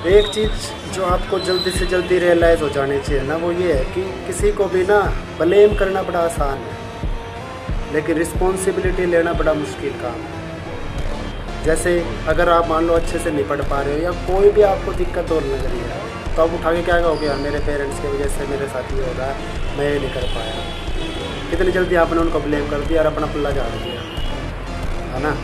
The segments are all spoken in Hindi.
एक चीज़ जो आपको जल्दी से जल्दी रियलाइज़ हो जानी चाहिए ना, वो ये है कि किसी को भी ना ब्लेम करना बड़ा आसान है, लेकिन रिस्पॉन्सिबिलिटी लेना बड़ा मुश्किल काम है। जैसे अगर आप मान लो अच्छे से नहीं पढ़ पा रहे हो या कोई भी आपको दिक्कत और लग रही है, तो आप उठा के क्या कहोगे, यार मेरे पेरेंट्स की वजह से मेरे साथ ये हो रहा है, मैं ये नहीं कर पाया। कितनी जल्दी आपने उनको ब्लेम कर दिया और अपना पल्ला झाड़ दिया, है ना।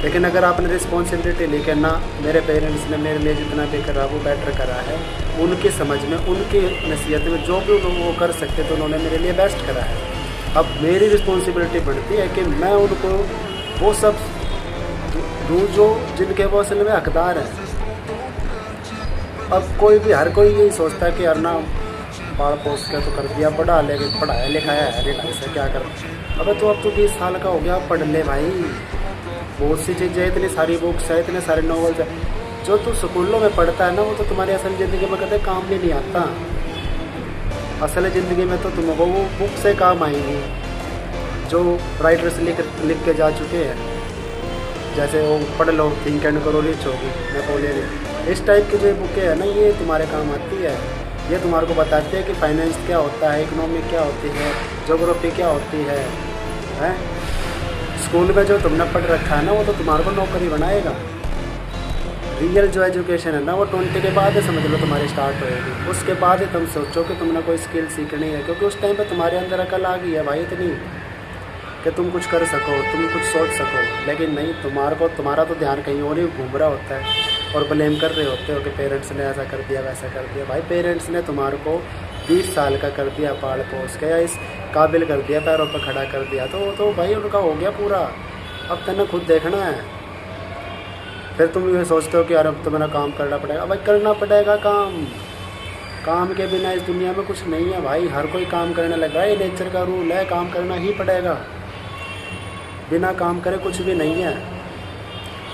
लेकिन अगर आपने रिस्पॉन्सिबिलिटी लेकर ना, मेरे पेरेंट्स ने मेरे लिए जितना भी करा वो बेटर करा है, उनकी समझ में, उनकी नसीहत में जो भी वो कर सकते तो उन्होंने मेरे लिए बेस्ट करा है। अब मेरी रिस्पॉन्सिबिलिटी बढ़ती है कि मैं उनको वो सब दूँ जो जिनके वो असल में हकदार हैं। अब कोई भी, हर कोई यही सोचता है कि यार ना पाल पोस के तो कर दिया, पढ़ा ले, पढ़ाया लिखाया है नहीं ढंग से, क्या कर। अबे तो अब तो 20 साल का हो गया, पढ़ ले भाई। बहुत सी चीज़ें, इतनी सारी बुक्स है, इतने सारे नॉवेल्स है, जो तू स्कूलों में पढ़ता है ना, वो तो तुम्हारी असल ज़िंदगी में कभी काम भी नहीं आता। असल ज़िंदगी में तो तुमको वो बुक से काम आएंगी जो राइटर्स लिख के जा चुके हैं। जैसे वो पढ़ लो, थिंक एंड करो रिच होगी, नेपोलियन, इस टाइप की जो बुकें हैं ना, ये तुम्हारे काम आती है। ये तुम्हारे को बताती है कि फाइनेंस क्या होता है, इकोनॉमी क्या होती है, ज्योग्राफी क्या होती है, हैं? स्कूल में जो तुमने पढ़ रखा है ना, वो तो तुम्हारे को नौकरी बनाएगा। रियल जो एजुकेशन है ना, वो 20 के बाद ही समझ लो तुम्हारी स्टार्ट होएगी। उसके बाद ही तुम सोचो कि तुमने कोई स्किल सीखनी है, क्योंकि उस टाइम पे तुम्हारे अंदर अकल आ गई है भाई इतनी कि तुम कुछ कर सको, तुम कुछ सोच सको। लेकिन नहीं, तुम्हारा तो ध्यान कहीं और ही घूम रहा होता है और ब्लेम कर रहे होते हो कि पेरेंट्स ने ऐसा कर दिया, वैसा कर दिया। भाई पेरेंट्स ने तुम्हारे को 20 साल का कर दिया, पाल पोस के, या इस काबिल कर दिया, पैरों पर खड़ा कर दिया, तो वो तो भाई उनका हो गया पूरा। अब तूने खुद देखना है। फिर तुम ये सोचते हो कि यार अब तो मेरा काम करना पड़ेगा। भाई करना पड़ेगा काम, काम के बिना इस दुनिया में कुछ नहीं है भाई। हर कोई काम करने लगा है, ये नेचर का रूल है, काम करना ही पड़ेगा। बिना काम करे कुछ भी नहीं है।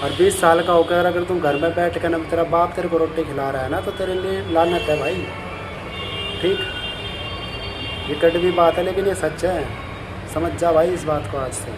और 20 साल का होकर अगर तुम घर में बैठ कर ना, तेरा बाप तेरे को रोटी खिला रहा है ना, तो तेरे लिए लानत है भाई। ठीक, ये कड़वी बात है लेकिन ये सच है। समझ जा भाई इस बात को आज से।